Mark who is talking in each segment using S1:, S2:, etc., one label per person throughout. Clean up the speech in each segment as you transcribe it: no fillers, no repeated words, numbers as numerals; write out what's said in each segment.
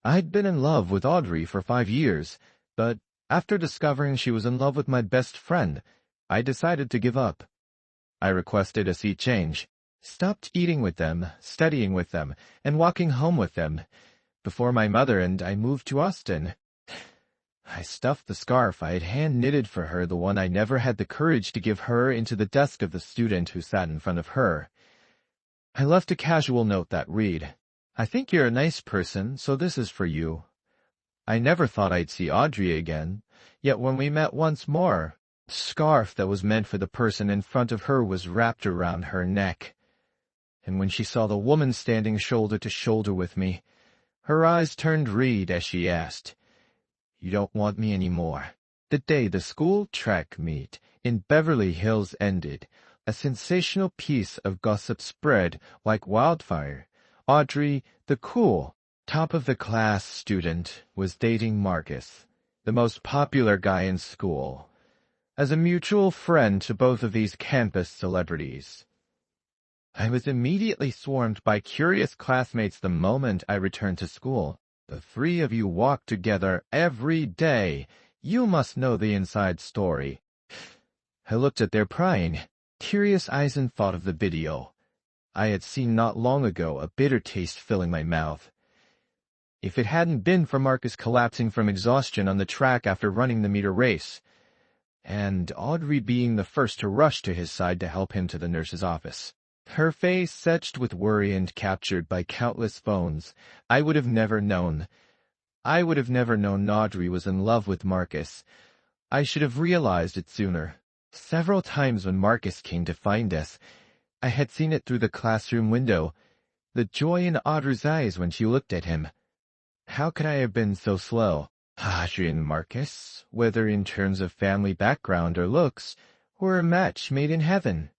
S1: I'd been in love with Audrey for 5 years, but after discovering she was in love with my best friend, I decided to give up. I requested a sea change, stopped eating with them, studying with them, and walking home with them, before my mother and I moved to Austin. I stuffed the scarf I had hand-knitted for her, the one I never had the courage to give her, into the desk of the student who sat in front of her. I left a casual note that read, "I think you're a nice person, so this is for you." I never thought I'd see Audrey again, yet when we met once more, the scarf that was meant for the person in front of her was wrapped around her neck. And when she saw the woman standing shoulder to shoulder with me, her eyes turned red as she asked, "You don't want me anymore?" The day the school track meet in Beverly Hills ended, a sensational piece of gossip spread like wildfire. Audrey, the cool, top-of-the-class student, was dating Marcus, the most popular guy in school, as a mutual friend to both of these campus celebrities. I was immediately swarmed by curious classmates the moment I returned to school. "The three of you walk together every day. You must know the inside story." I looked at their prying, curious eyes and thought of the video I had seen not long ago, a bitter taste filling my mouth. If it hadn't been for Marcus collapsing from exhaustion on the track after running the meter race, and Audrey being the first to rush to his side to help him to the nurse's office, her face etched with worry and captured by countless phones, I would have never known. I would have never known Audrey was in love with Marcus. I should have realized it sooner. Several times when Marcus came to find us, I had seen it through the classroom window, the joy in Audrey's eyes when she looked at him. How could I have been so slow? Audrey and Marcus, whether in terms of family background or looks, were a match made in heaven.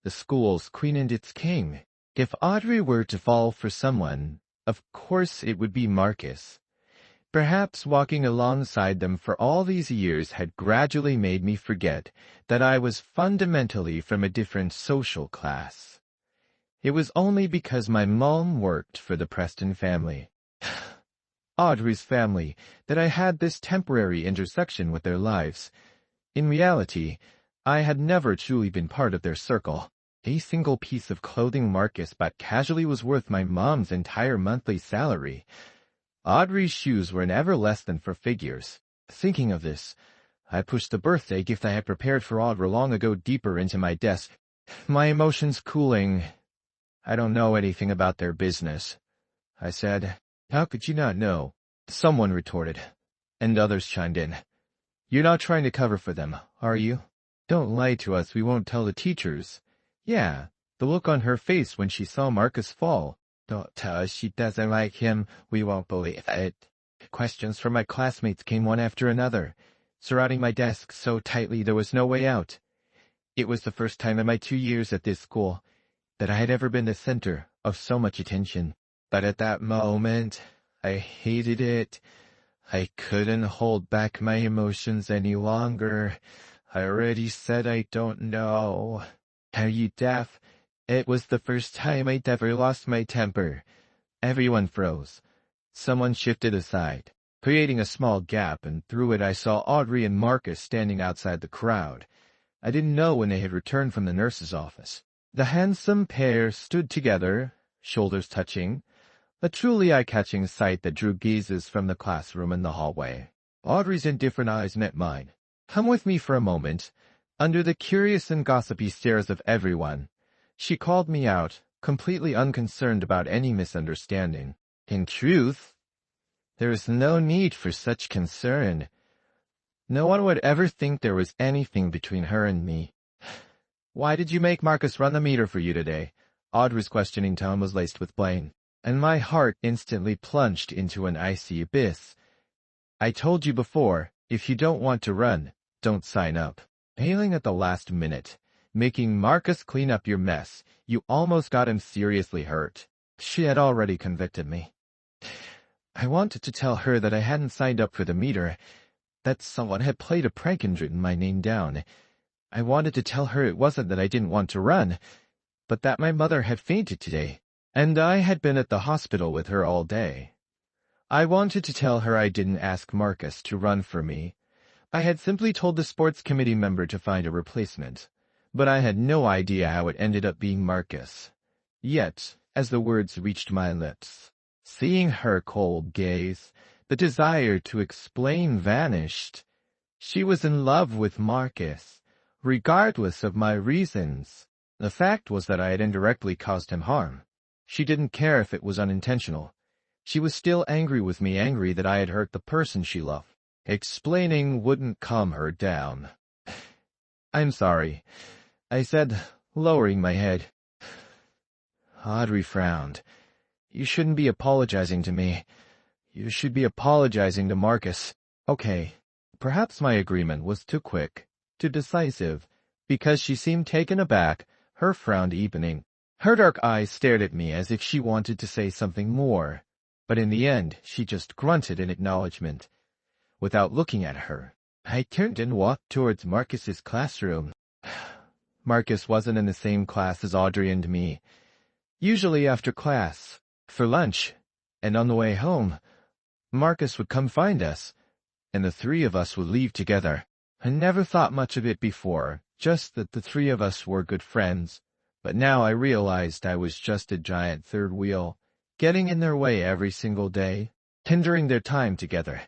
S1: The school's queen and its king. If Audrey were to fall for someone, of course it would be Marcus. Perhaps walking alongside them for all these years had gradually made me forget that I was fundamentally from a different social class. It was only because my mom worked for the Preston family, Audrey's family, that I had this temporary intersection with their lives. In reality, I had never truly been part of their circle. A single piece of clothing Marcus bought casually was worth my mom's entire monthly salary. Audrey's shoes were never less than 4 figures. Thinking of this, I pushed the birthday gift I had prepared for Audrey long ago deeper into my desk, my emotions cooling. "I don't know anything about their business," I said. "How could you not know?" someone retorted, and others chimed in. "You're not trying to cover for them, are you? Don't lie to us, we won't tell the teachers." Yeah, the look on her face when she saw Marcus fall. "Don't tell us she doesn't like him, we won't believe it." Questions from my classmates came one after another, surrounding my desk so tightly there was no way out. It was the first time in my 2 years at this school that I had ever been the center of so much attention. But at that moment, I hated it. I couldn't hold back my emotions any longer. I already said I don't know. Are you deaf? It was the first time I'd ever lost my temper. Everyone froze. Someone shifted aside, creating a small gap, and through it I saw Audrey and Marcus standing outside the crowd. I didn't know when they had returned from the nurse's office. The handsome pair stood together, shoulders touching, a truly eye-catching sight that drew gazes from the classroom and the hallway. Audrey's indifferent eyes met mine. "Come with me for a moment." Under the curious and gossipy stares of everyone, she called me out, completely unconcerned about any misunderstanding. In truth, there is no need for such concern. No one would ever think there was anything between her and me. "Why did you make Marcus run the meter for you today?" Audrey's questioning tone was laced with blame, and my heart instantly plunged into an icy abyss. "I told you before, if you don't want to run, don't sign up." Bailing at the last minute, making Marcus clean up your mess, you almost got him seriously hurt. She had already convicted me. I wanted to tell her that I hadn't signed up for the meter, that someone had played a prank and written my name down. I wanted to tell her it wasn't that I didn't want to run, but that my mother had fainted today, and I had been at the hospital with her all day. I wanted to tell her I didn't ask Marcus to run for me. I had simply told the sports committee member to find a replacement, but I had no idea how it ended up being Marcus. Yet, as the words reached my lips, seeing her cold gaze, the desire to explain vanished. She was in love with Marcus, regardless of my reasons. The fact was that I had indirectly caused him harm. She didn't care if it was unintentional. She was still angry with me, angry that I had hurt the person she loved. Explaining wouldn't calm her down. "I'm sorry," I said, lowering my head. Audrey frowned. "You shouldn't be apologizing to me. You should be apologizing to Marcus." Okay, perhaps my agreement was too quick, too decisive, because she seemed taken aback, her frown deepening. Her dark eyes stared at me as if she wanted to say something more, but in the end she just grunted in acknowledgement. Without looking at her, I turned and walked towards Marcus's classroom. Marcus wasn't in the same class as Audrey and me. Usually after class, for lunch, and on the way home, Marcus would come find us, and the three of us would leave together. I never thought much of it before, just that the three of us were good friends, but now I realized I was just a giant third wheel, getting in their way every single day, hindering their time together.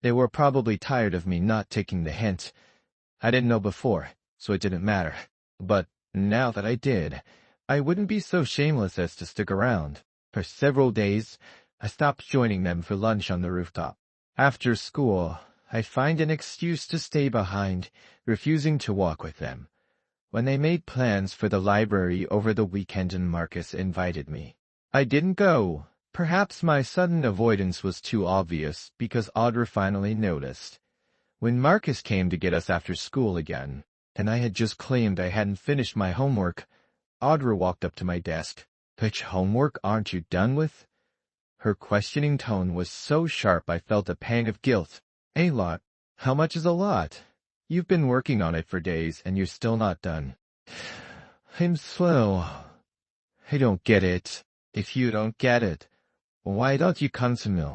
S1: They were probably tired of me not taking the hint. I didn't know before, so it didn't matter. But now that I did, I wouldn't be so shameless as to stick around. For several days, I stopped joining them for lunch on the rooftop. After school, I'd find an excuse to stay behind, refusing to walk with them. When they made plans for the library over the weekend and Marcus invited me, I didn't go. Perhaps my sudden avoidance was too obvious because Audrey finally noticed. When Marcus came to get us after school again, and I had just claimed I hadn't finished my homework, Audrey walked up to my desk. "Which homework aren't you done with?" Her questioning tone was so sharp I felt a pang of guilt. "A lot." "How much is a lot? You've been working on it for days and you're still not done." "I'm slow." "I don't get it." "If you don't get it, why don't you come to me?"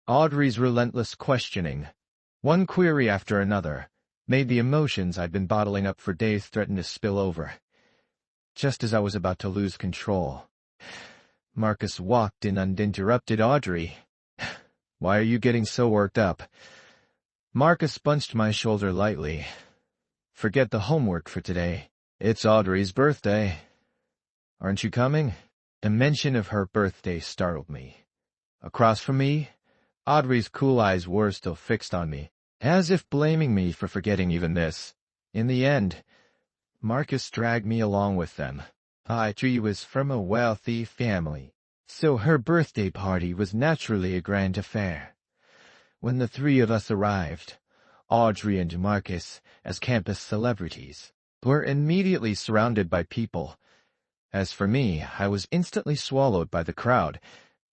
S1: Audrey's relentless questioning, one query after another, made the emotions I'd been bottling up for days threaten to spill over. Just as I was about to lose control, Marcus walked in and interrupted Audrey. "Why are you getting so worked up?" Marcus punched my shoulder lightly. "Forget the homework for today. It's Audrey's birthday. Aren't you coming?" The mention of her birthday startled me. Across from me, Audrey's cool eyes were still fixed on me, as if blaming me for forgetting even this. In the end, Marcus dragged me along with them. Audrey was from a wealthy family, so her birthday party was naturally a grand affair. When the three of us arrived, Audrey and Marcus, as campus celebrities, were immediately surrounded by people. As for me, I was instantly swallowed by the crowd,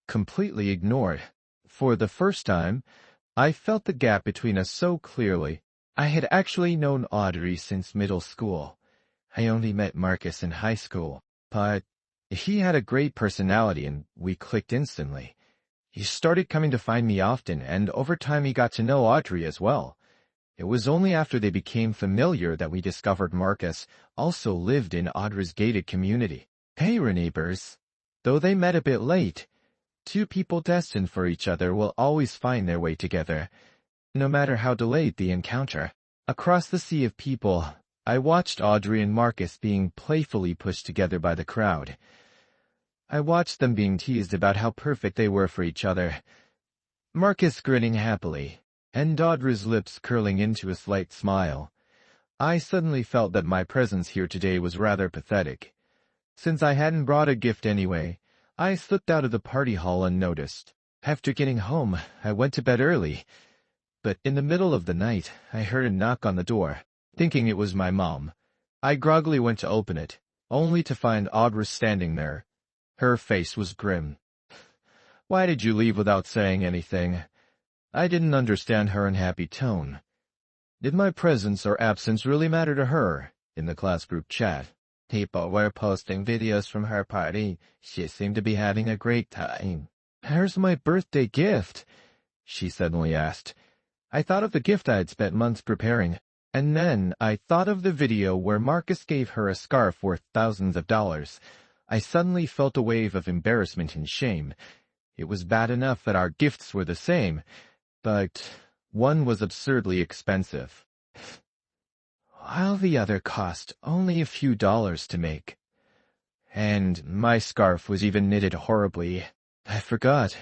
S1: completely ignored. For the first time, I felt the gap between us so clearly. I had actually known Audrey since middle school. I only met Marcus in high school, but he had a great personality and we clicked instantly. He started coming to find me often, and over time he got to know Audrey as well. It was only after they became familiar that we discovered Marcus also lived in Audrey's gated community. Hey, neighbors. Though they met a bit late, two people destined for each other will always find their way together, no matter how delayed the encounter. Across the sea of people, I watched Audrey and Marcus being playfully pushed together by the crowd. I watched them being teased about how perfect they were for each other. Marcus grinning happily, and Audrey's lips curling into a slight smile. I suddenly felt that my presence here today was rather pathetic. Since I hadn't brought a gift anyway, I slipped out of the party hall unnoticed. After getting home, I went to bed early. But in the middle of the night, I heard a knock on the door. Thinking it was my mom, I groggily went to open it, only to find Audrey standing there. Her face was grim. "Why did you leave without saying anything?" I didn't understand her unhappy tone. Did my presence or absence really matter to her? In the class group chat, people were posting videos from her party. She seemed to be having a great time. "Here's my birthday gift." she suddenly asked. I thought of the gift I had spent months preparing, and then I thought of the video where Marcus gave her a scarf worth thousands of dollars. I suddenly felt a wave of embarrassment and shame. It was bad enough that our gifts were the same, but one was absurdly expensive, while the other cost only a few dollars to make. And my scarf was even knitted horribly. I forgot.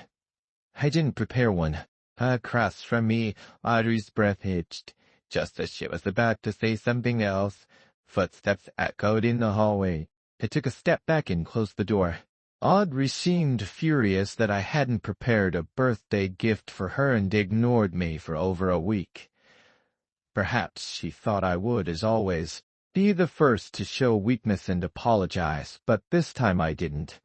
S1: I didn't prepare one. Across from me, Audrey's breath hitched, just as she was about to say something else. Footsteps echoed in the hallway. I took a step back and closed the door. Audrey seemed furious that I hadn't prepared a birthday gift for her and ignored me for over a week. Perhaps she thought I would, as always, be the first to show weakness and apologize, but this time I didn't.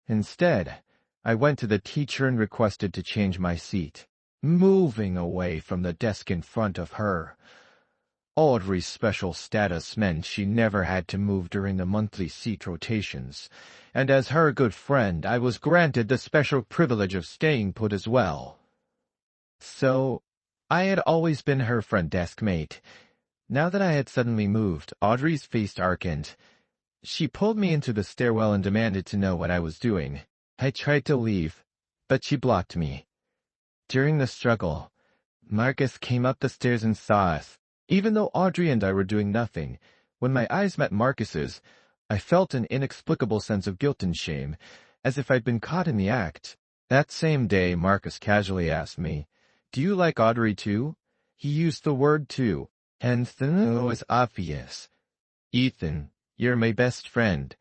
S1: Instead, I went to the teacher and requested to change my seat, moving away from the desk in front of her. Audrey's special status meant she never had to move during the monthly seat rotations, and as her good friend, I was granted the special privilege of staying put as well. So, I had always been her front desk mate. Now that I had suddenly moved, Audrey's face darkened. She pulled me into the stairwell and demanded to know what I was doing. I tried to leave, but she blocked me. During the struggle, Marcus came up the stairs and saw us. Even though Audrey and I were doing nothing, when my eyes met Marcus's, I felt an inexplicable sense of guilt and shame, as if I'd been caught in the act. That same day, Marcus casually asked me, "Do you like Audrey too?" He used the word too, and then it was obvious. "Ethan, you're my best friend.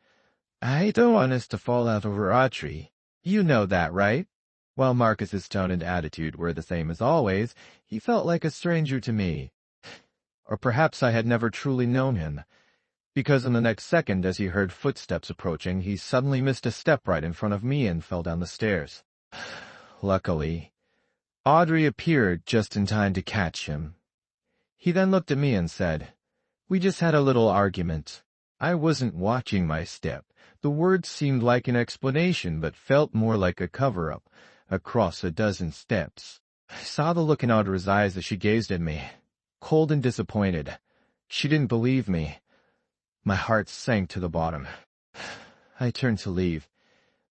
S1: I don't want us to fall out over Audrey. You know that, right?" While Marcus's tone and attitude were the same as always, he felt like a stranger to me. Or perhaps I had never truly known him, because in the next second, as he heard footsteps approaching, he suddenly missed a step right in front of me and fell down the stairs. Luckily, Audrey appeared just in time to catch him. He then looked at me and said, "We just had a little argument." I wasn't watching my step. The words seemed like an explanation, but felt more like a cover-up, across a dozen steps. I saw the look in Audrey's eyes as she gazed at me, cold and disappointed. She didn't believe me. My heart sank to the bottom. I turned to leave,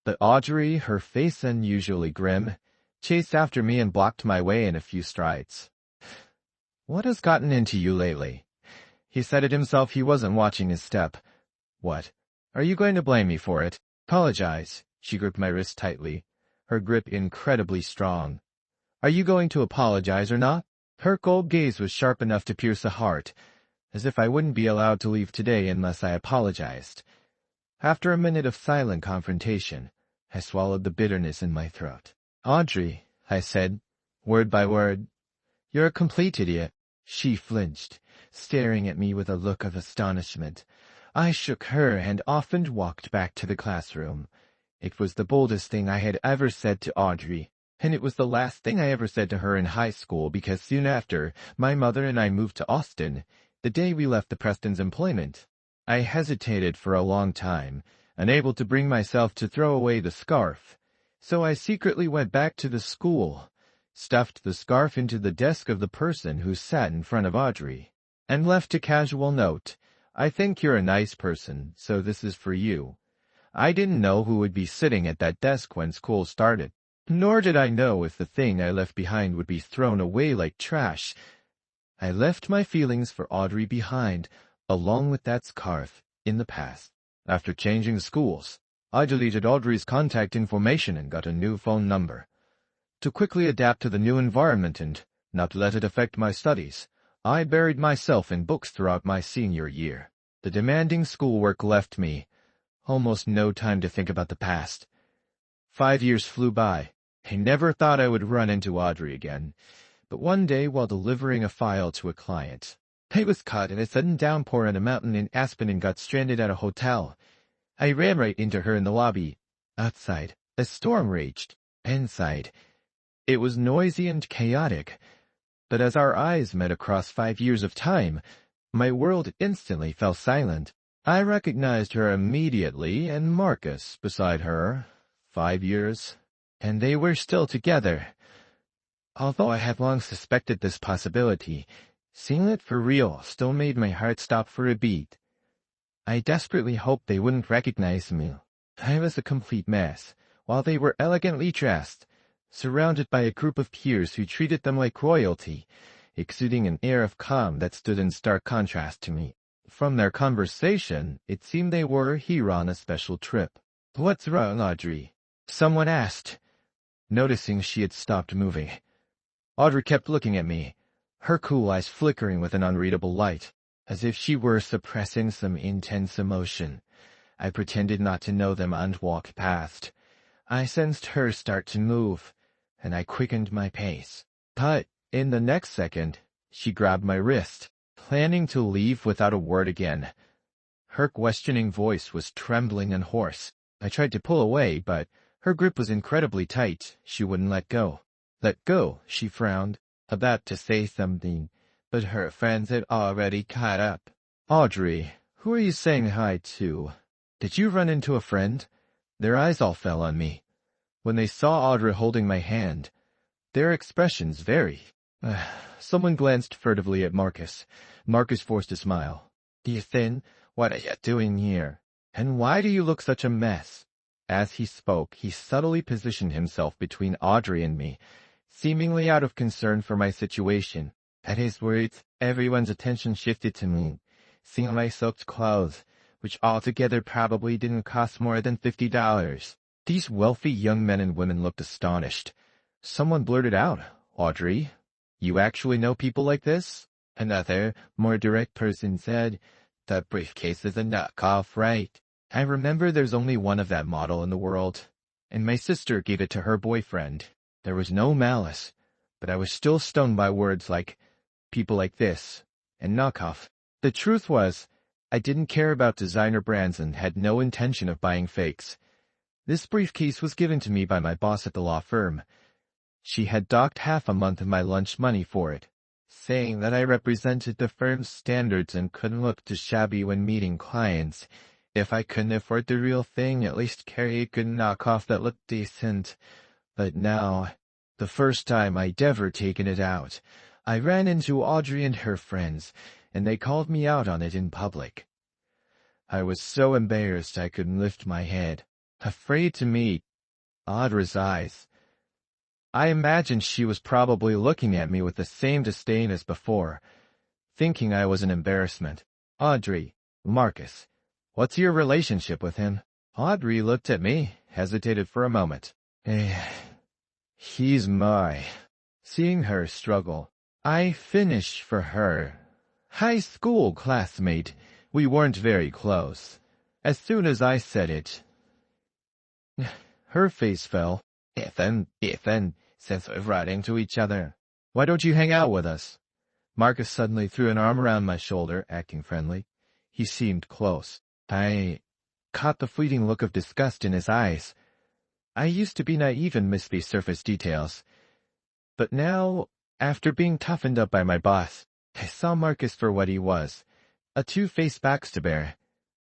S1: but Audrey, her face unusually grim, chased after me and blocked my way in a few strides. "What has gotten into you lately?" He said it himself. He wasn't watching his step. "What? Are you going to blame me for it?" "Apologize." She gripped my wrist tightly, her grip incredibly strong. "Are you going to apologize or not?" Her cold gaze was sharp enough to pierce a heart, as if I wouldn't be allowed to leave today unless I apologized. After a minute of silent confrontation, I swallowed the bitterness in my throat. "Audrey," I said, word by word, "you're a complete idiot." She flinched, staring at me with a look of astonishment. I shook her and off and walked back to the classroom. It was the boldest thing I had ever said to Audrey, and it was the last thing I ever said to her in high school, because soon after, my mother and I moved to Austin, the day we left the Prestons' employment. I hesitated for a long time, unable to bring myself to throw away the scarf, so I secretly went back to the school, stuffed the scarf into the desk of the person who sat in front of Audrey, and left a casual note. "I think you're a nice person, so this is for you." I didn't know who would be sitting at that desk when school started, nor did I know if the thing I left behind would be thrown away like trash. I left my feelings for Audrey behind, along with that scarf, in the past. After changing schools, I deleted Audrey's contact information and got a new phone number. To quickly adapt to the new environment and not let it affect my studies, I buried myself in books throughout my senior year. The demanding schoolwork left me almost no time to think about the past. 5 years flew by. I never thought I would run into Audrey again, but one day while delivering a file to a client, I was caught in a sudden downpour on a mountain in Aspen and got stranded at a hotel. I ran right into her in the lobby. Outside, a storm raged. Inside, it was noisy and chaotic. But as our eyes met across 5 years of time, my world instantly fell silent. I recognized her immediately, and Marcus beside her. 5 years, and they were still together. Although I had long suspected this possibility, seeing it for real still made my heart stop for a beat. I desperately hoped they wouldn't recognize me. I was a complete mess, while they were elegantly dressed, surrounded by a group of peers who treated them like royalty, exuding an air of calm that stood in stark contrast to me. From their conversation, it seemed they were here on a special trip. "What's wrong, Audrey?" someone asked, noticing she had stopped moving. Audrey kept looking at me, her cool eyes flickering with an unreadable light, as if she were suppressing some intense emotion. I pretended not to know them and walked past. I sensed her start to move, and I quickened my pace. But in the next second, she grabbed my wrist, planning to leave without a word again. Her questioning voice was trembling and hoarse. I tried to pull away, but her grip was incredibly tight. She wouldn't let go. "Let go," she frowned, about to say something, but her friends had already caught up. "Audrey, who are you saying hi to? Did you run into a friend?" Their eyes all fell on me. When they saw Audrey holding my hand, their expressions varied. Someone glanced furtively at Marcus. Marcus forced a smile. "Ethan, what are you doing here? And why do you look such a mess?" As he spoke, he subtly positioned himself between Audrey and me, seemingly out of concern for my situation. At his words, everyone's attention shifted to me, seeing my soaked clothes, which altogether probably didn't cost more than $50. These wealthy young men and women looked astonished. Someone blurted out, "Audrey, you actually know people like this?" Another, more direct person said, "That briefcase is a knockoff, right? I remember there's only one of that model in the world, and my sister gave it to her boyfriend." There was no malice, but I was still stung by words like "people like this" and "knockoff." The truth was, I didn't care about designer brands and had no intention of buying fakes. This briefcase was given to me by my boss at the law firm. She had docked half a month of my lunch money for it, saying that I represented the firm's standards and couldn't look too shabby when meeting clients. If I couldn't afford the real thing, at least carry a good knockoff that looked decent. But now, the first time I'd ever taken it out, I ran into Audrey and her friends, and they called me out on it in public. I was so embarrassed I couldn't lift my head, afraid to meet Audrey's eyes. I imagined she was probably looking at me with the same disdain as before, thinking I was an embarrassment. "Audrey, Marcus, what's your relationship with him?" Audrey looked at me, hesitated for a moment. He's my..." Seeing her struggle, "I finished for her. High school classmate. We weren't very close." As soon as I said it, her face fell. Ethan, since we're writing to each other, why don't you hang out with us?" Marcus suddenly threw an arm around my shoulder, acting friendly. He seemed close. I caught the fleeting look of disgust in his eyes. I used to be naive and miss these surface details. But now, after being toughened up by my boss, I saw Marcus for what he was, a two-faced backstabber.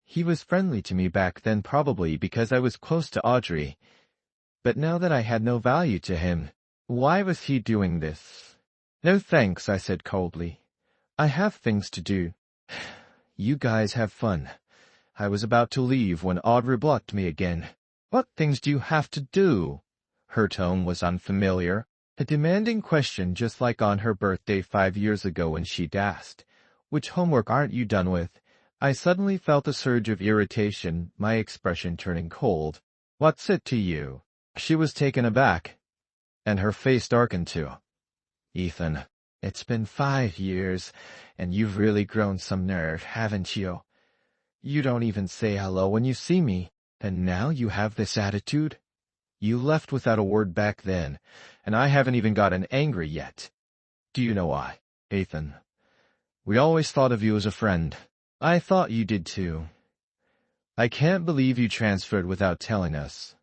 S1: He was friendly to me back then probably because I was close to Audrey. But now that I had no value to him, why was he doing this? "No thanks," I said coldly. "I have things to do." "You guys have fun." I was about to leave when Audrey blocked me again. "What things do you have to do?" Her tone was unfamiliar, a demanding question just like on her birthday 5 years ago when she'd asked, "Which homework aren't you done with?" I suddenly felt a surge of irritation, my expression turning cold. "What's it to you?" She was taken aback, and her face darkened too. "Ethan, it's been 5 years, and you've really grown some nerve, haven't you? You don't even say hello when you see me, and now you have this attitude? You left without a word back then, and I haven't even gotten angry yet. Do you know why, Ethan? We always thought of you as a friend. I thought you did too. I can't believe you transferred without telling us.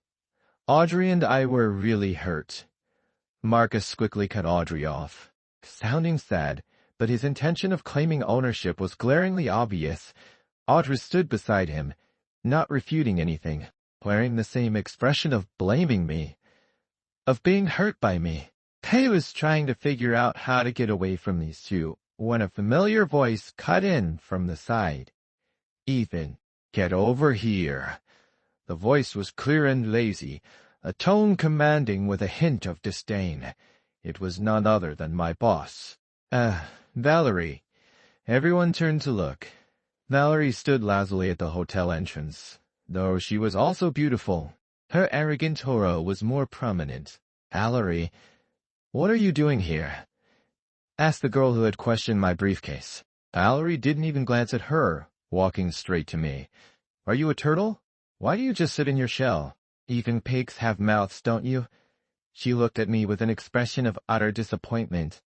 S1: Audrey and I were really hurt." Marcus quickly cut Audrey off, sounding sad, but his intention of claiming ownership was glaringly obvious. Audrey stood beside him, not refuting anything, wearing the same expression of blaming me, of being hurt by me. I was trying to figure out how to get away from these two when a familiar voice cut in from the side. "Ethan, get over here." The voice was clear and lazy, a tone commanding with a hint of disdain. It was none other than my boss. Valerie." Everyone turned to look. Valerie stood lazily at the hotel entrance, though she was also beautiful. Her arrogant aura was more prominent. "Valerie, what are you doing here?" asked the girl who had questioned my briefcase. Valerie didn't even glance at her, walking straight to me. "Are you a turtle? Why do you just sit in your shell? Even pigs have mouths, don't you?" She looked at me with an expression of utter disappointment.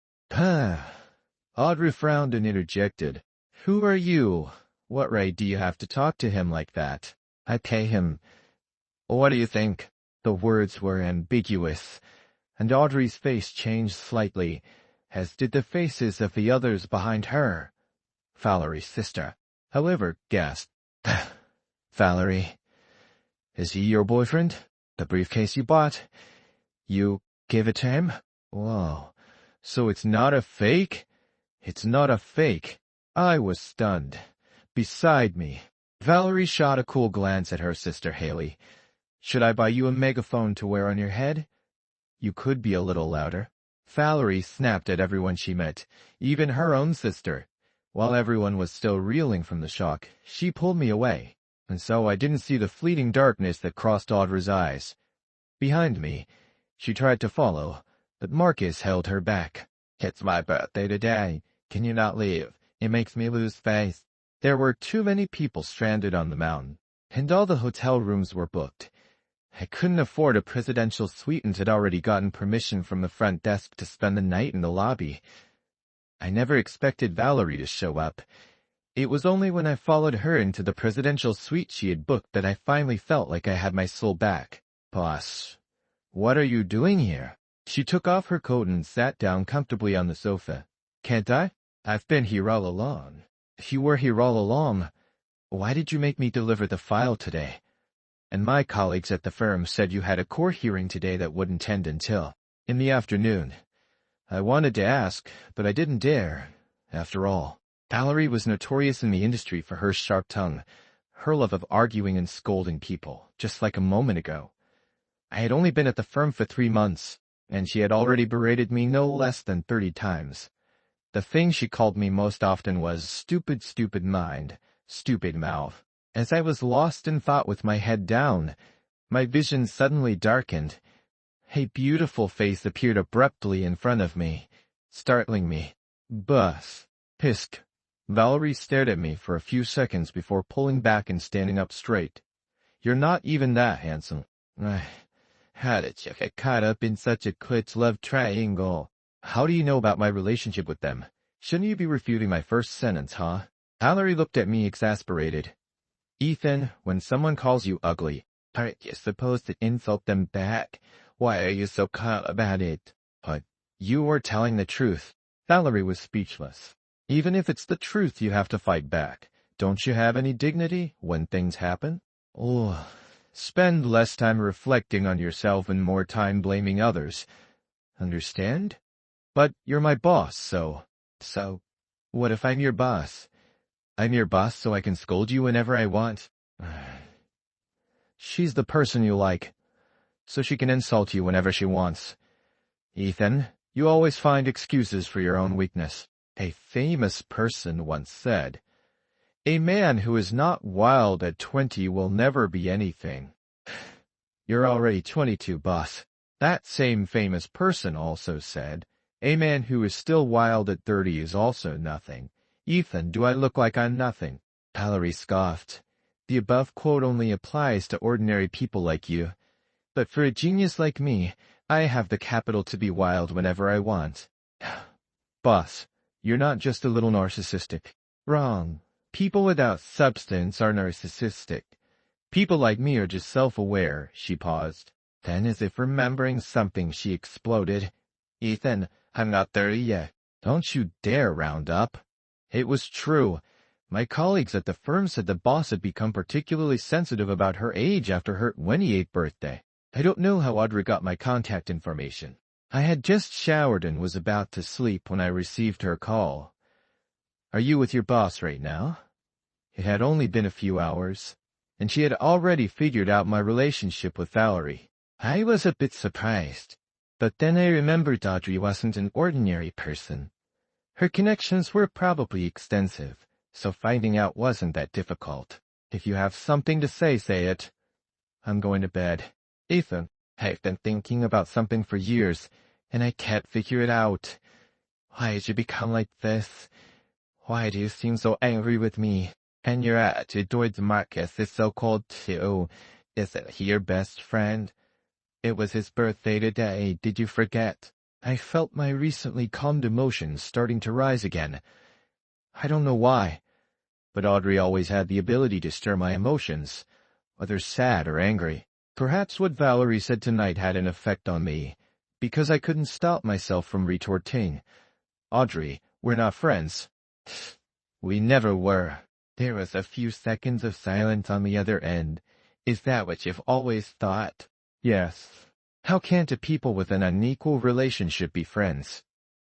S1: Audrey frowned and interjected. "Who are you? What right do you have to talk to him like that?" "I pay him." "What do you think?" The words were ambiguous, and Audrey's face changed slightly, as did the faces of the others behind her. Valerie's sister, however, gasped. "Valerie, is he your boyfriend? The briefcase you bought? You gave it to him? Whoa, so it's not a fake?" "It's not a fake." I was stunned. Beside me, Valerie shot a cool glance at her sister Haley. "Should I buy you a megaphone to wear on your head? You could be a little louder." Valerie snapped at everyone she met, even her own sister. While everyone was still reeling from the shock, she pulled me away, and so I didn't see the fleeting darkness that crossed Audrey's eyes. Behind me, she tried to follow, but Marcus held her back. "It's my birthday today. Can you not leave? It makes me lose face." There were too many people stranded on the mountain, and all the hotel rooms were booked. I couldn't afford a presidential suite and had already gotten permission from the front desk to spend the night in the lobby. I never expected Valerie to show up. It was only when I followed her into the presidential suite she had booked that I finally felt like I had my soul back. "Boss, what are you doing here?" She took off her coat and sat down comfortably on the sofa. "Can't I? I've been here all along." "If you were here all along, why did you make me deliver the file today? And my colleagues at the firm said you had a court hearing today that wouldn't end until in the afternoon. I wanted to ask, but I didn't dare. After all, Valerie was notorious in the industry for her sharp tongue, her love of arguing and scolding people, just like a moment ago. I had only been at the firm for 3 months, and she had already berated me no less than 30 times. The thing she called me most often was stupid, stupid mind, stupid mouth. As I was lost in thought with my head down, my vision suddenly darkened. A beautiful face appeared abruptly in front of me, startling me. "Bus." Pisk. Valerie stared at me for a few seconds before pulling back and standing up straight. "You're not even that handsome." How did you get caught up in such a quick love triangle? How do you know about my relationship with them? Shouldn't you be refuting my first sentence, huh? Valerie looked at me exasperated. "Ethan, when someone calls you ugly, aren't you supposed to insult them back? Why are you so calm about it?" "But you were telling the truth." Valerie was speechless. "Even if it's the truth, you have to fight back. Don't you have any dignity when things happen?" "Oh, spend less time reflecting on yourself and more time blaming others. Understand? But you're my boss, so what if I'm your boss? I'm your boss so I can scold you whenever I want." "She's the person you like, so she can insult you whenever she wants. Ethan, you always find excuses for your own weakness." A famous person once said, "A man who is not wild at 20 will never be anything." You're already 22, boss. That same famous person also said, "A man who is still wild at 30 is also nothing." Ethan, do I look like I'm nothing? Valerie scoffed. The above quote only applies to ordinary people like you. But for a genius like me, I have the capital to be wild whenever I want. Boss, you're not just a little narcissistic. Wrong. People without substance are narcissistic. People like me are just self-aware. She paused. Then, as if remembering something, she exploded. "Ethan, I'm not 30 yet. Don't you dare round up." It was true. My colleagues at the firm said the boss had become particularly sensitive about her age after her 28th birthday. I don't know how Audrey got my contact information. I had just showered and was about to sleep when I received her call. Are you with your boss right now? It had only been a few hours, and she had already figured out my relationship with Valerie. I was a bit surprised, but then I remembered Audrey wasn't an ordinary person. Her connections were probably extensive, so finding out wasn't that difficult. If you have something to say it. I'm going to bed. Ethan, I've been thinking about something for years, and I can't figure it out. Why did you become like this? Why do you seem so angry with me? And your attitude towards Marcus is so cold too. Isn't he your best friend? It was his birthday today, did you forget? I felt my recently calmed emotions starting to rise again. I don't know why, but Audrey always had the ability to stir my emotions, whether sad or angry. Perhaps what Valerie said tonight had an effect on me, because I couldn't stop myself from retorting. Audrey, we're not friends. We never were. There was a few seconds of silence on the other end. Is that what you've always thought? Yes. How can two people with an unequal relationship be friends?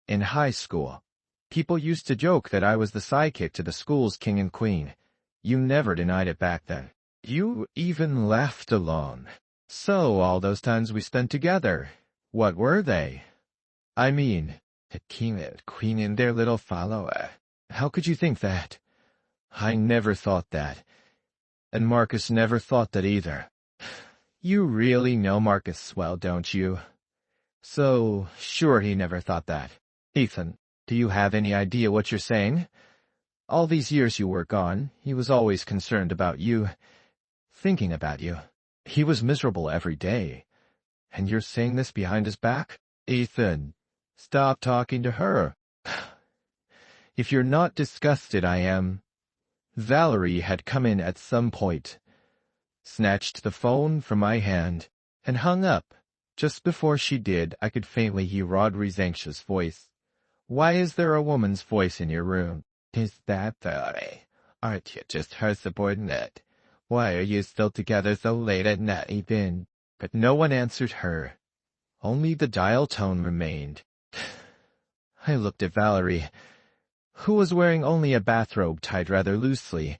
S1: In high school, people used to joke that I was the sidekick to the school's king and queen. You never denied it back then. You even laughed alone. So all those times we spent together, what were they? I mean, the king and queen and their little follower. How could you think that? I never thought that. And Marcus never thought that either. You really know Marcus well, don't you? So, sure he never thought that. Ethan, do you have any idea what you're saying? All these years you were gone, he was always concerned about you, thinking about you. He was miserable every day. And you're saying this behind his back? Ethan, stop talking to her. If you're not disgusted, I am. Valerie had come in at some point, snatched the phone from my hand, and hung up. Just before she did, I could faintly hear Audrey's anxious voice. Why is there a woman's voice in your room? Is that Valerie? Aren't you just her subordinate? Why are you still together so late at night even? But no one answered her. Only the dial tone remained. I looked at Valerie, who was wearing only a bathrobe tied rather loosely,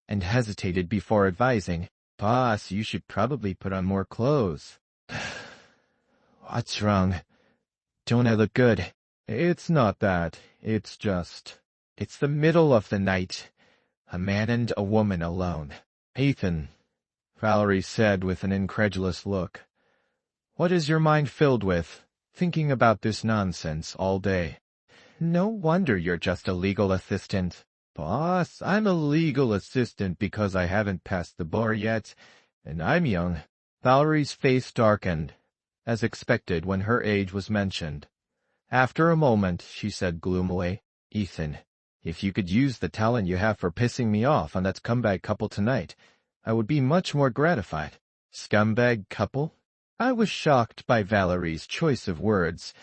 S1: and hesitated before advising, Boss, you should probably put on more clothes. What's wrong? Don't I look good? It's not that. It's the middle of the night. A man and a woman alone. Ethan, Valerie said with an incredulous look. What is your mind filled with, thinking about this nonsense all day? No wonder you're just a legal assistant. Boss, I'm a legal assistant because I haven't passed the bar yet, and I'm young. Valerie's face darkened, as expected when her age was mentioned. After a moment, she said gloomily, Ethan, if you could use the talent you have for pissing me off on that scumbag couple tonight, I would be much more gratified. Scumbag couple? I was shocked by Valerie's choice of words.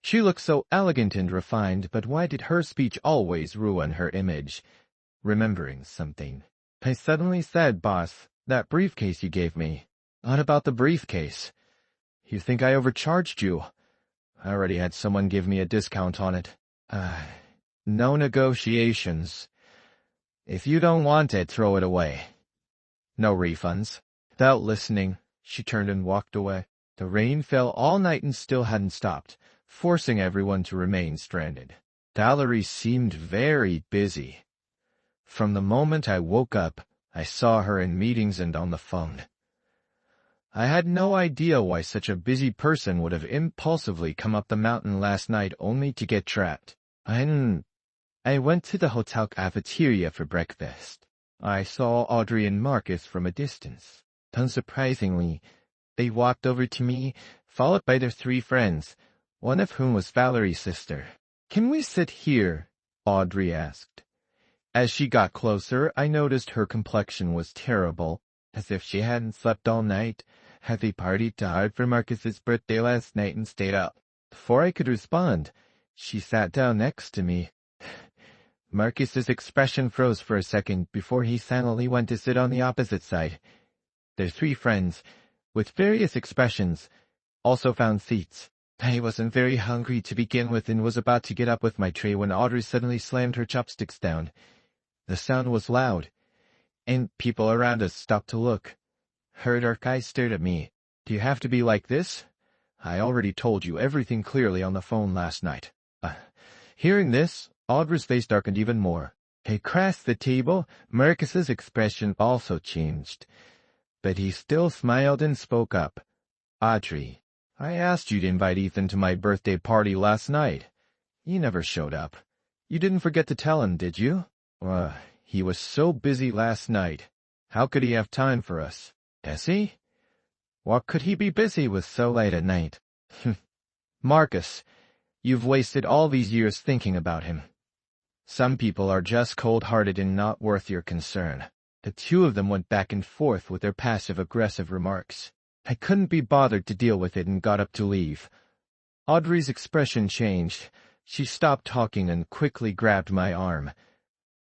S1: She looked so elegant and refined, but why did her speech always ruin her image? Remembering something, I suddenly said, Boss, that briefcase you gave me. What about the briefcase? You think I overcharged you? I already had someone give me a discount on it. No negotiations. If you don't want it, throw it away. No refunds. Without listening, she turned and walked away. The rain fell all night and still hadn't stopped, forcing everyone to remain stranded. Valerie seemed very busy. From the moment I woke up, I saw her in meetings and on the phone. I had no idea why such a busy person would have impulsively come up the mountain last night only to get trapped. I went to the hotel cafeteria for breakfast. I saw Audrey and Marcus from a distance. Unsurprisingly, they walked over to me, followed by their 3 friends, one of whom was Valerie's sister. Can we sit here? Audrey asked. As she got closer, I noticed her complexion was terrible, as if she hadn't slept all night. Had they partied too hard for Marcus's birthday last night and stayed up? Before I could respond, she sat down next to me. Marcus's expression froze for a second before he silently went to sit on the opposite side. Their 3 friends, with various expressions, also found seats. I wasn't very hungry to begin with and was about to get up with my tray when Audrey suddenly slammed her chopsticks down. The sound was loud, and people around us stopped to look. Her dark eyes stared at me. Do you have to be like this? I already told you everything clearly on the phone last night. Hearing this, Audrey's face darkened even more. Across the table, Marcus's expression also changed. But he still smiled and spoke up. Audrey, I asked you to invite Ethan to my birthday party last night. He never showed up. You didn't forget to tell him, did you? He was so busy last night. How could he have time for us? Does he? What could he be busy with so late at night? Marcus, you've wasted all these years thinking about him. Some people are just cold-hearted and not worth your concern. The two of them went back and forth with their passive-aggressive remarks. I couldn't be bothered to deal with it and got up to leave. Audrey's expression changed. She stopped talking and quickly grabbed my arm.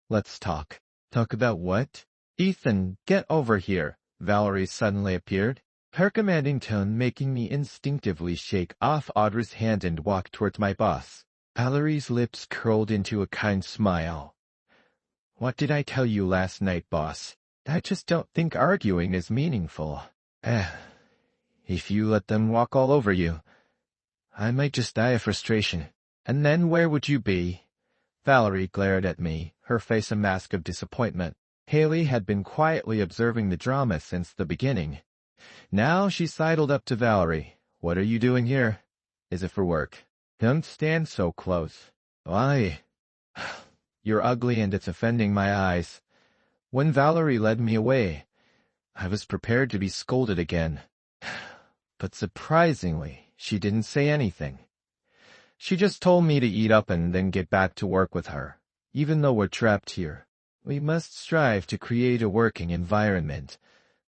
S1: Let's talk. Talk about what? Ethan, get over here. Valerie suddenly appeared, her commanding tone making me instinctively shake off Audrey's hand and walk towards my boss. Valerie's lips curled into a kind smile. What did I tell you last night, boss? I just don't think arguing is meaningful. If you let them walk all over you, I might just die of frustration. And then where would you be? Valerie glared at me, her face a mask of disappointment. Haley had been quietly observing the drama since the beginning. Now she sidled up to Valerie. What are you doing here? Is it for work? Don't stand so close. Why? You're ugly and it's offending my eyes. When Valerie led me away, I was prepared to be scolded again. But surprisingly, she didn't say anything. She just told me to eat up and then get back to work with her. Even though we're trapped here, we must strive to create a working environment,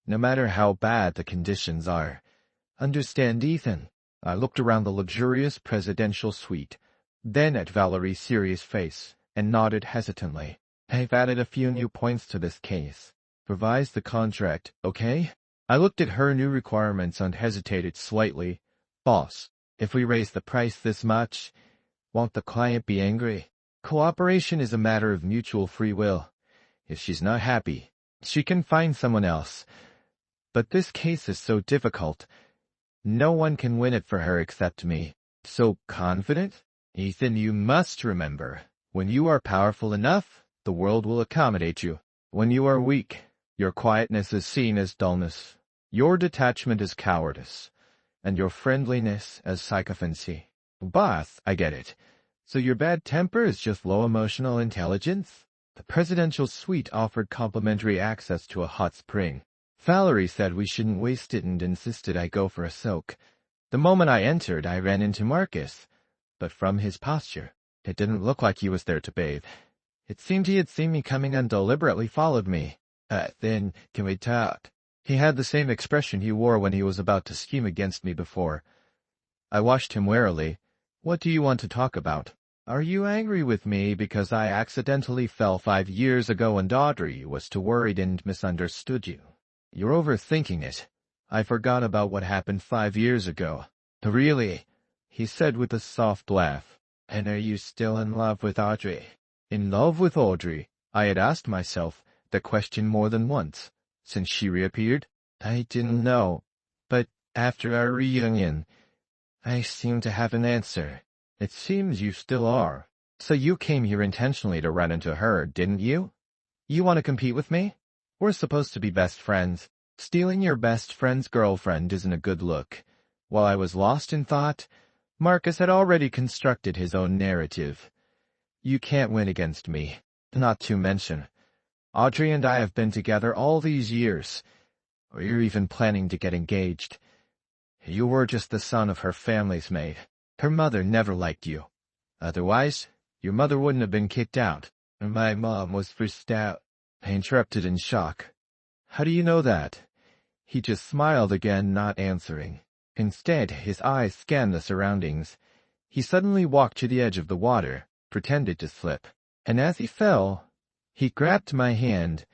S1: no matter how bad the conditions are. Understand, Ethan? I looked around the luxurious presidential suite, then at Valerie's serious face, and nodded hesitantly. I've added a few new points to this case. Revise the contract, okay? I looked at her new requirements and hesitated slightly. Boss, if we raise the price this much, won't the client be angry? Cooperation is a matter of mutual free will. If she's not happy, she can find someone else. But this case is so difficult. No one can win it for her except me. So confident? Ethan, you must remember, when you are powerful enough, the world will accommodate you. When you are weak, your quietness is seen as dullness, your detachment as cowardice, and your friendliness as sycophancy. Boss, I get it. So your bad temper is just low emotional intelligence? The presidential suite offered complimentary access to a hot spring. Valerie said we shouldn't waste it and insisted I go for a soak. The moment I entered, I ran into Marcus, but from his posture, it didn't look like he was there to bathe. It seemed he had seen me coming and deliberately followed me. Then, can we talk? He had the same expression he wore when he was about to scheme against me before. I watched him warily. What do you want to talk about? Are you angry with me because I accidentally fell 5 years ago and Audrey was too worried and misunderstood you? You're overthinking it. I forgot about what happened 5 years ago. Really? He said with a soft laugh. And are you still in love with Audrey? In love with Audrey? I had asked myself the question more than once, since she reappeared. I didn't know, but after our reunion, I seem to have an answer. It seems you still are. So you came here intentionally to run into her, didn't you? You want to compete with me? We're supposed to be best friends. Stealing your best friend's girlfriend isn't a good look. While I was lost in thought, Marcus had already constructed his own narrative. You can't win against me. Not to mention, Audrey and I have been together all these years. We're even planning to get engaged. You were just the son of her family's mate. Her mother never liked you. Otherwise, your mother wouldn't have been kicked out. My mom was forced out. I interrupted in shock. How do you know that? He just smiled again, not answering. Instead, his eyes scanned the surroundings. He suddenly walked to the edge of the water, pretended to slip, and as he fell, he grabbed my hand,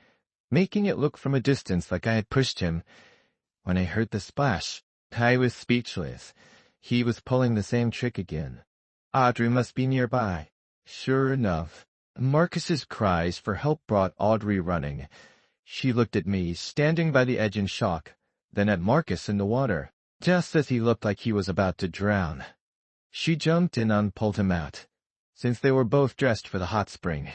S1: making it look from a distance like I had pushed him. When I heard the splash, I was speechless. He was pulling the same trick again. Audrey must be nearby. Sure enough, Marcus's cries for help brought Audrey running. She looked at me, standing by the edge in shock, then at Marcus in the water, just as he looked like he was about to drown. She jumped in and pulled him out. Since they were both dressed for the hot spring,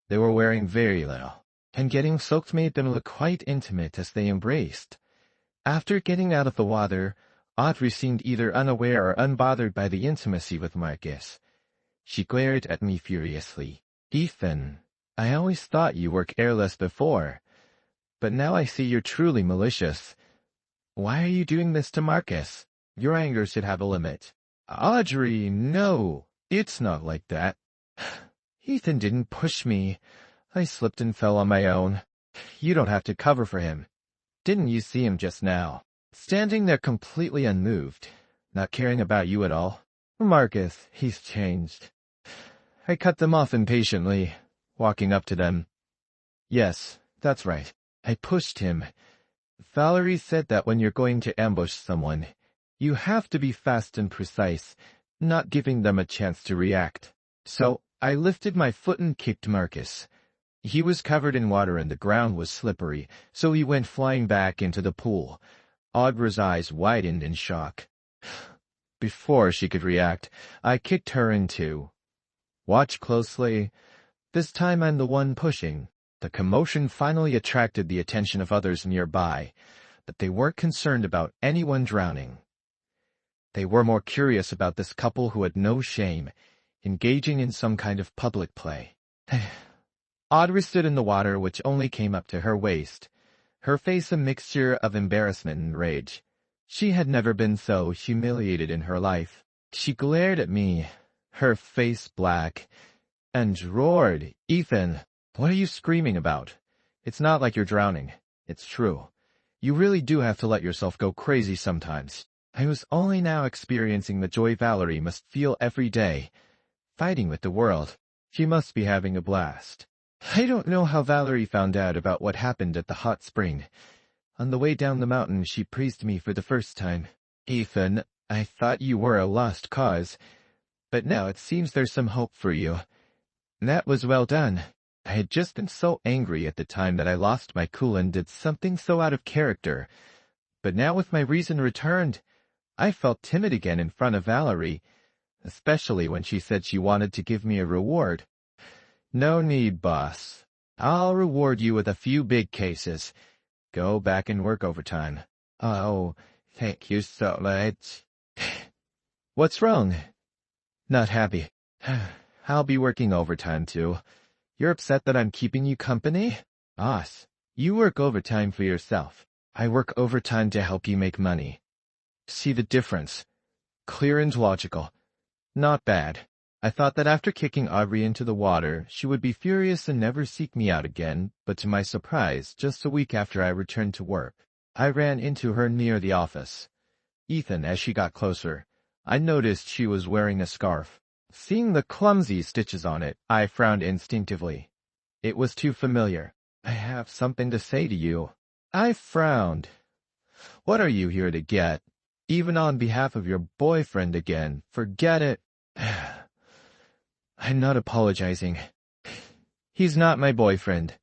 S1: they were wearing very little, and getting soaked made them look quite intimate as they embraced. After getting out of the water, Audrey seemed either unaware or unbothered by the intimacy with Marcus. She glared at me furiously. Ethan, I always thought you were careless before, but now I see you're truly malicious. Why are you doing this to Marcus? Your anger should have a limit. Audrey, no, it's not like that. Ethan didn't push me. I slipped and fell on my own. You don't have to cover for him. Didn't you see him just now? Standing there completely unmoved, not caring about you at all. Marcus, he's changed. I cut them off impatiently, walking up to them. Yes, that's right. I pushed him. Valerie said that when you're going to ambush someone, you have to be fast and precise, not giving them a chance to react. So, I lifted my foot and kicked Marcus. He was covered in water and the ground was slippery, so he went flying back into the pool. Audrey's eyes widened in shock. Before she could react, I kicked her in two. Watch closely. This time I'm the one pushing. The commotion finally attracted the attention of others nearby, but they weren't concerned about anyone drowning. They were more curious about this couple who had no shame, engaging in some kind of public play. Audrey stood in the water, which only came up to her waist, her face a mixture of embarrassment and rage. She had never been so humiliated in her life. She glared at me, her face black, and roared, "Ethan, what are you screaming about? It's not like you're drowning. It's true. You really do have to let yourself go crazy sometimes." I was only now experiencing the joy Valerie must feel every day, fighting with the world. She must be having a blast. I don't know how Valerie found out about what happened at the hot spring. On the way down the mountain, she praised me for the first time. Ethan, I thought you were a lost cause, but now it seems there's some hope for you. That was well done. I had just been so angry at the time that I lost my cool and did something so out of character. But now with my reason returned, I felt timid again in front of Valerie, especially when she said she wanted to give me a reward. No need, boss. I'll reward you with a few big cases. Go back and work overtime. Oh, thank you so much. What's wrong? Not happy. I'll be working overtime too. You're upset that I'm keeping you company? Boss, you work overtime for yourself. I work overtime to help you make money. See the difference? Clear and logical. Not bad. I thought that after kicking Audrey into the water, she would be furious and never seek me out again, but to my surprise, just a week after I returned to work, I ran into her near the office. Ethan, as she got closer, I noticed she was wearing a scarf. Seeing the clumsy stitches on it, I frowned instinctively. It was too familiar. I have something to say to you. I frowned. What are you here to get? Even on behalf of your boyfriend again, forget it. I'm not apologizing. He's not my boyfriend.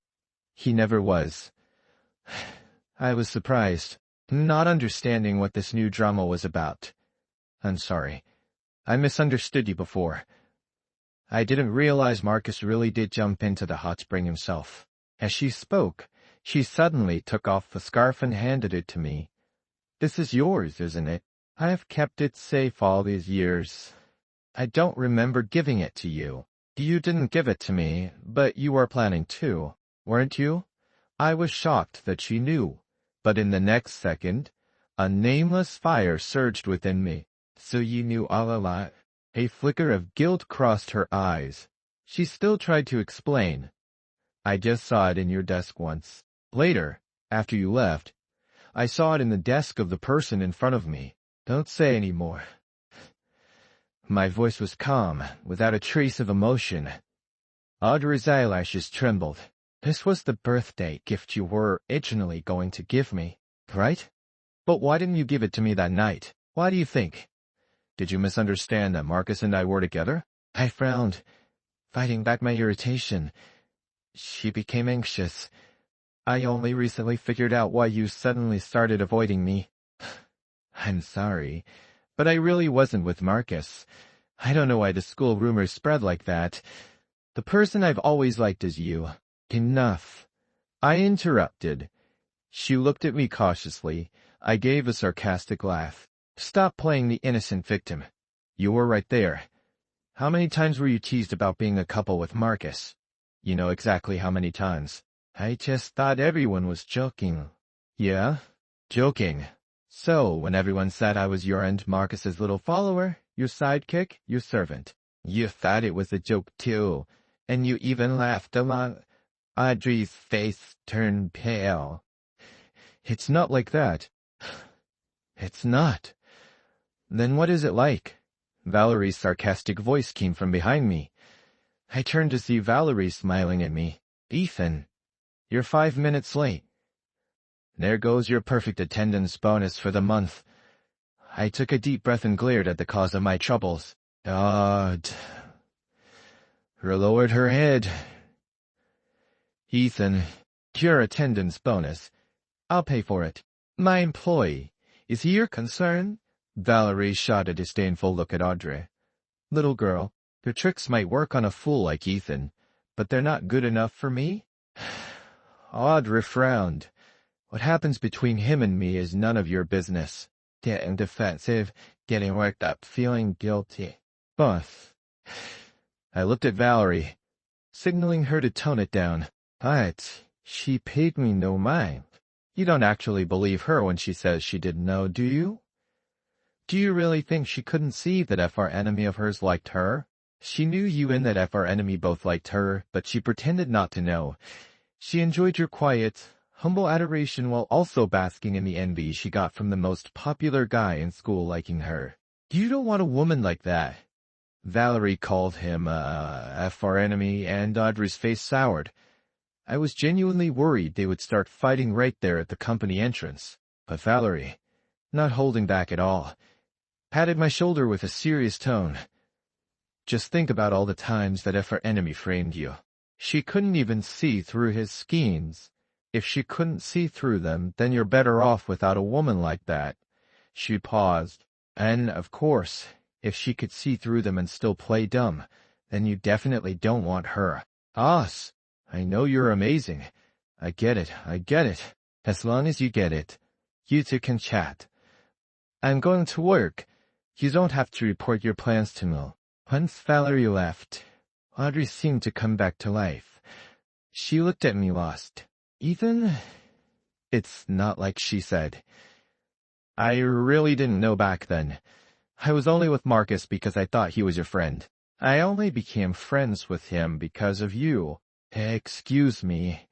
S1: He never was. I was surprised, not understanding what this new drama was about. I'm sorry. I misunderstood you before. I didn't realize Marcus really did jump into the hot spring himself. As she spoke, she suddenly took off the scarf and handed it to me. This is yours, isn't it? I have kept it safe all these years. I don't remember giving it to you. You didn't give it to me, but you were planning to, weren't you? I was shocked that she knew, but in the next second, a nameless fire surged within me. So you knew all along? A flicker of guilt crossed her eyes. She still tried to explain. I just saw it in your desk once. Later, after you left, I saw it in the desk of the person in front of me. Don't say any more. My voice was calm, without a trace of emotion. Audrey's eyelashes trembled. This was the birthday gift you were originally going to give me, right? But why didn't you give it to me that night? Why do you think? Did you misunderstand that Marcus and I were together? I frowned, fighting back my irritation. She became anxious. I only recently figured out why you suddenly started avoiding me. I'm sorry, but I really wasn't with Marcus. I don't know why the school rumors spread like that. The person I've always liked is you. Enough. I interrupted. She looked at me cautiously. I gave a sarcastic laugh. Stop playing the innocent victim. You were right there. How many times were you teased about being a couple with Marcus? You know exactly how many times. I just thought everyone was joking. Yeah? Joking. So, when everyone said I was your and Marcus's little follower, your sidekick, your servant, you thought it was a joke too, and you even laughed along. Audrey's face turned pale. It's not like that. It's not. Then what is it like? Valerie's sarcastic voice came from behind me. I turned to see Valerie smiling at me. Ethan, you're 5 minutes late. There goes your perfect attendance bonus for the month. I took a deep breath and glared at the cause of my troubles. Her lowered her head. Ethan, your attendance bonus. I'll pay for it. My employee. Is he your concern? Valerie shot a disdainful look at Audrey. Little girl, your tricks might work on a fool like Ethan, but they're not good enough for me? Audrey frowned. What happens between him and me is none of your business. Getting defensive, getting worked up, feeling guilty. Both. I looked at Valerie, signaling her to tone it down. But she paid me no mind. You don't actually believe her when she says she didn't know, do you? Do you really think she couldn't see that FR enemy of hers liked her? She knew you and that FR enemy both liked her, but she pretended not to know. She enjoyed your quiet, humble adoration while also basking in the envy she got from the most popular guy in school liking her. You don't want a woman like that. Valerie called him FR enemy, and Audrey's face soured. I was genuinely worried they would start fighting right there at the company entrance. But Valerie, not holding back at all, patted my shoulder with a serious tone. Just think about all the times that FR enemy framed you. She couldn't even see through his schemes. If she couldn't see through them, then you're better off without a woman like that. She paused. And, of course, if she could see through them and still play dumb, then you definitely don't want her. Us. I know you're amazing. I get it. As long as you get it, you two can chat. I'm going to work. You don't have to report your plans to me. Once Valerie left, Audrey seemed to come back to life. She looked at me lost. Ethan? It's not like she said. I really didn't know back then. I was only with Marcus because I thought he was your friend. I only became friends with him because of you. Excuse me.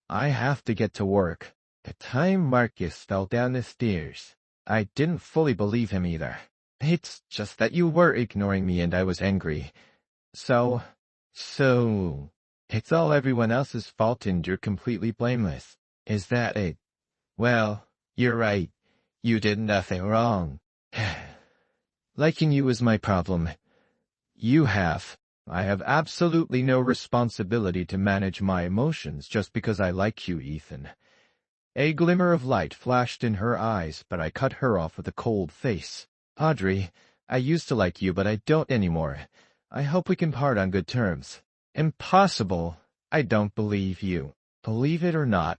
S1: I have to get to work. The time Marcus fell down the stairs, I didn't fully believe him either. It's just that you were ignoring me and I was angry. So, it's all everyone else's fault and you're completely blameless. Is that it? Well, you're right. You did nothing wrong. Liking you is my problem. I have absolutely no responsibility to manage my emotions just because I like you, Ethan. A glimmer of light flashed in her eyes, but I cut her off with a cold face. Audrey, I used to like you, but I don't anymore. I hope we can part on good terms. Impossible. I don't believe you. Believe it or not,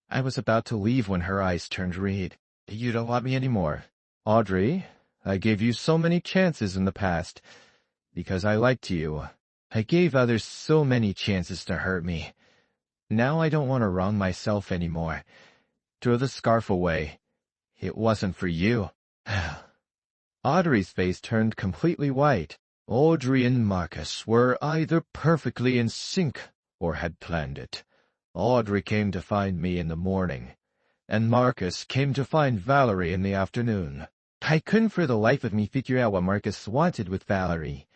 S1: I was about to leave when her eyes turned red. You don't want me anymore. Audrey, I gave you so many chances in the past. Because I liked you. I gave others so many chances to hurt me. Now I don't want to wrong myself anymore. Throw the scarf away. It wasn't for you. Audrey's face turned completely white. Audrey and Marcus were either perfectly in sync or had planned it. Audrey came to find me in the morning, and Marcus came to find Valerie in the afternoon. I couldn't for the life of me figure out what Marcus wanted with Valerie.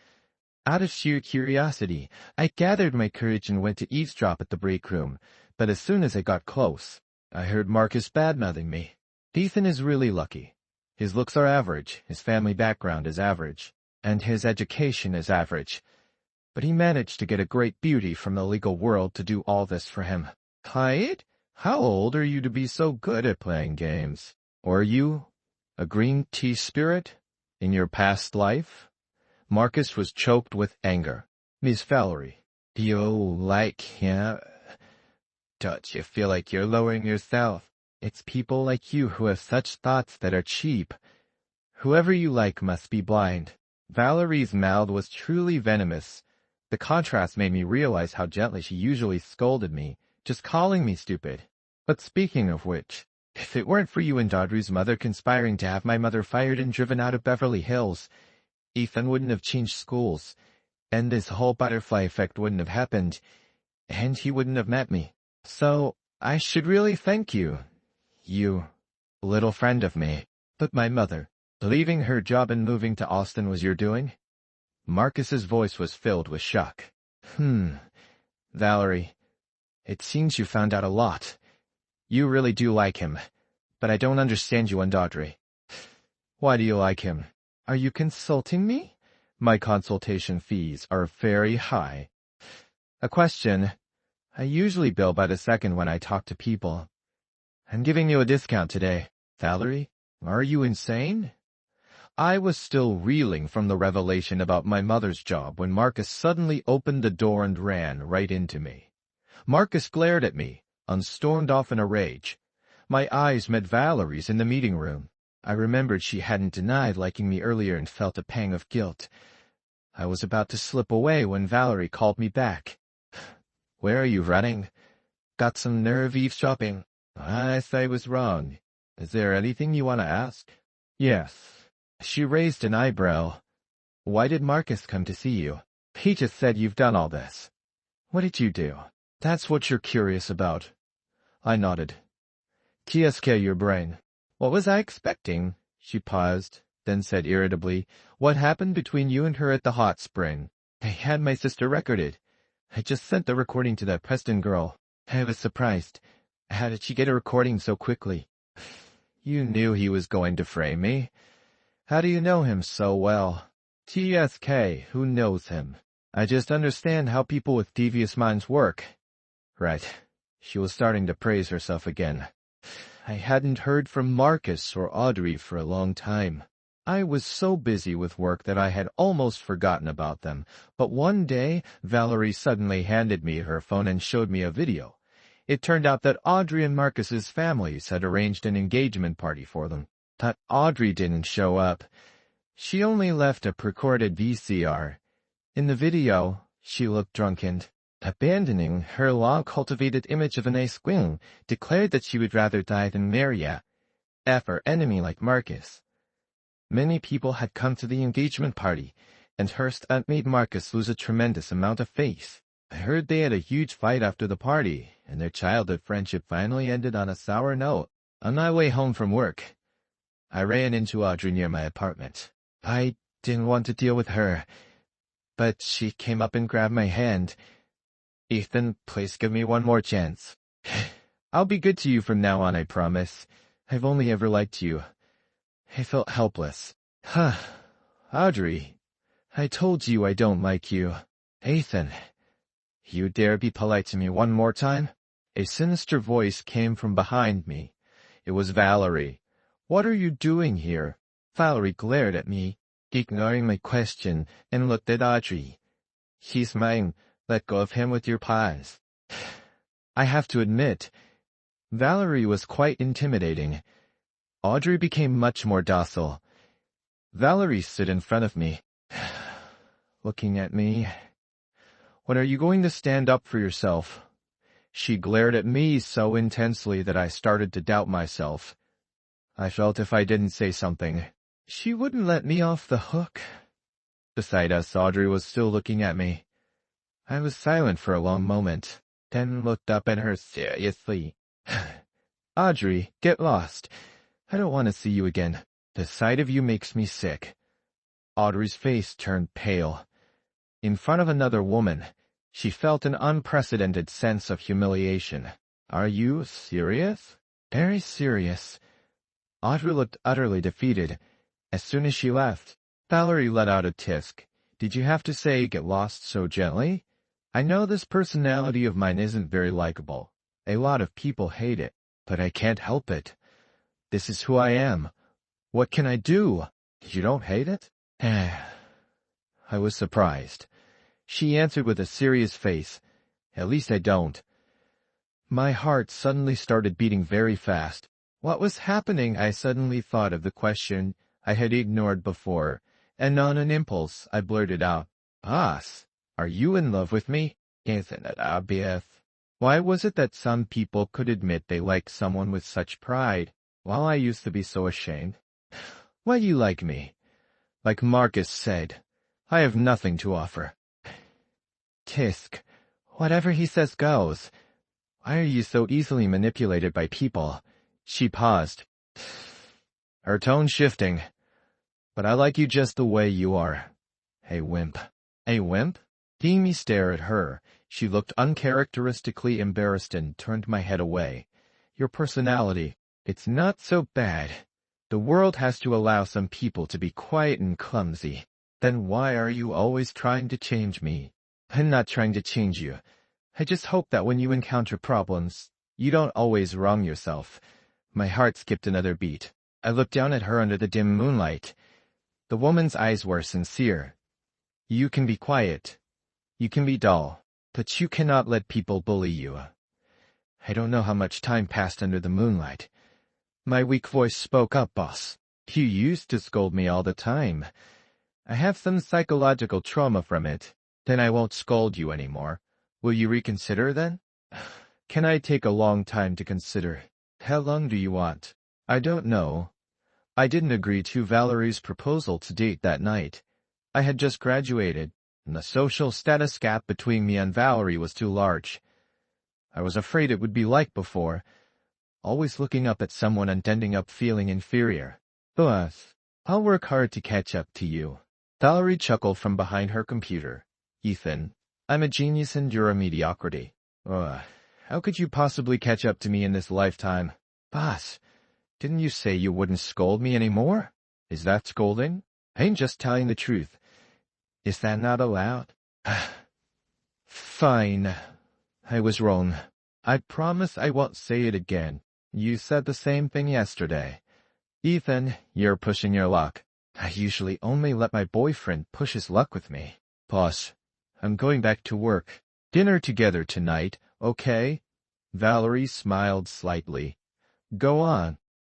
S1: Out of sheer curiosity, I gathered my courage and went to eavesdrop at the break room, but as soon as I got close, I heard Marcus badmouthing me. Ethan is really lucky. His looks are average, his family background is average, and his education is average. But he managed to get a great beauty from the legal world to do all this for him. Hyatt, how old are you to be so good at playing games? Or are you a green tea spirit in your past life? Marcus was choked with anger. Miss Valerie, do you like him? Don't you feel like you're lowering yourself? It's people like you who have such thoughts that are cheap. Whoever you like must be blind. Valerie's mouth was truly venomous. The contrast made me realize how gently she usually scolded me, just calling me stupid. But speaking of which, if it weren't for you and Audrey's mother conspiring to have my mother fired and driven out of Beverly Hills, Ethan wouldn't have changed schools, and this whole butterfly effect wouldn't have happened, and he wouldn't have met me. So, I should really thank you, you little friend of me. But my mother, leaving her job and moving to Austin was your doing? Marcus's voice was filled with shock. Valerie, it seems you found out a lot. You really do like him, but I don't understand you and Audrey. Why do you like him? Are you consulting me? My consultation fees are very high. A question. I usually bill by the second when I talk to people. I'm giving you a discount today. Valerie, are you insane? I was still reeling from the revelation about my mother's job when Marcus suddenly opened the door and ran right into me. Marcus glared at me and stormed off in a rage. My eyes met Valerie's in the meeting room. I remembered she hadn't denied liking me earlier and felt a pang of guilt. I was about to slip away when Valerie called me back. Where are you running? Got some nerve eavesdropping. I say I was wrong. Is there anything you want to ask? Yes. She raised an eyebrow. Why did Marcus come to see you? He just said you've done all this. What did you do? That's what you're curious about. I nodded. TSK your brain. What was I expecting? She paused, then said irritably, What happened between you and her at the hot spring? I had my sister recorded. I just sent the recording to that Preston girl. I was surprised. How did she get a recording so quickly? You knew he was going to frame me. How do you know him so well? TSK, who knows him? I just understand how people with devious minds work. Right. She was starting to praise herself again. I hadn't heard from Marcus or Audrey for a long time. I was so busy with work that I had almost forgotten about them, but one day Valerie suddenly handed me her phone and showed me a video. It turned out that Audrey and Marcus's families had arranged an engagement party for them. But Audrey didn't show up. She only left a pre-recorded VCR. In the video, she looked drunk and, abandoning her long-cultivated image of a nice queen, declared that she would rather die than marry a her enemy like Marcus. Many people had come to the engagement party, and her stunt made Marcus lose a tremendous amount of faith. I heard they had a huge fight after the party, and their childhood friendship finally ended on a sour note. On my way home from work, I ran into Audrey near my apartment. I didn't want to deal with her, but she came up and grabbed my hand. Ethan, please give me one more chance. I'll be good to you from now on, I promise. I've only ever liked you. I felt helpless. Audrey, I told you I don't like you. Ethan, you dare be polite to me one more time? A sinister voice came from behind me. It was Valerie. What are you doing here? Valerie glared at me, ignoring my question, and looked at Audrey. He's mine. Let go of him with your paws. I have to admit, Valerie was quite intimidating. Audrey became much more docile. Valerie stood in front of me, looking at me. When are you going to stand up for yourself? She glared at me so intensely that I started to doubt myself. I felt if I didn't say something, she wouldn't let me off the hook. Beside us, Audrey was still looking at me. I was silent for a long moment, then looked up at her seriously. Audrey, get lost. I don't want to see you again. The sight of you makes me sick. Audrey's face turned pale. In front of another woman, she felt an unprecedented sense of humiliation. Are you serious? Very serious. Audrey looked utterly defeated. As soon as she left, Valerie let out a tisk. Did you have to say get lost so gently? I know this personality of mine isn't very likable. A lot of people hate it, but I can't help it. This is who I am. What can I do? You don't hate it? I was surprised. She answered with a serious face. At least I don't. My heart suddenly started beating very fast. What was happening? I suddenly thought of the question I had ignored before, and on an impulse I blurted out, Boss, are you in love with me? Isn't it obvious? Why was it that some people could admit they liked someone with such pride, while I used to be so ashamed? Why you like me? Like Marcus said, I have nothing to offer. Tisk, whatever he says goes. Why are you so easily manipulated by people? She paused, her tone shifting. But I like you just the way you are. A wimp. A wimp? Seeing me stare at her, she looked uncharacteristically embarrassed and turned my head away. Your personality, it's not so bad. The world has to allow some people to be quiet and clumsy. Then why are you always trying to change me? I'm not trying to change you. I just hope that when you encounter problems, you don't always wrong yourself. My heart skipped another beat. I looked down at her under the dim moonlight. The woman's eyes were sincere. You can be quiet. You can be dull. But you cannot let people bully you. I don't know how much time passed under the moonlight. My weak voice spoke up, boss. You used to scold me all the time. I have some psychological trauma from it. Then I won't scold you anymore. Will you reconsider then? Can I take a long time to consider? How long do you want? I don't know. I didn't agree to Valerie's proposal to date that night. I had just graduated, and the social status gap between me and Valerie was too large. I was afraid it would be like before, always looking up at someone and ending up feeling inferior. Boss, I'll work hard to catch up to you. Valerie chuckled from behind her computer. Ethan, I'm a genius and you're a mediocrity. How could you possibly catch up to me in this lifetime? Boss, didn't you say you wouldn't scold me anymore? Is that scolding? I ain't just telling the truth. Is that not allowed? Fine. I was wrong. I promise I won't say it again. You said the same thing yesterday. Ethan, you're pushing your luck. I usually only let my boyfriend push his luck with me. Boss, I'm going back to work. Dinner together tonight, okay? Valerie smiled slightly. Go on.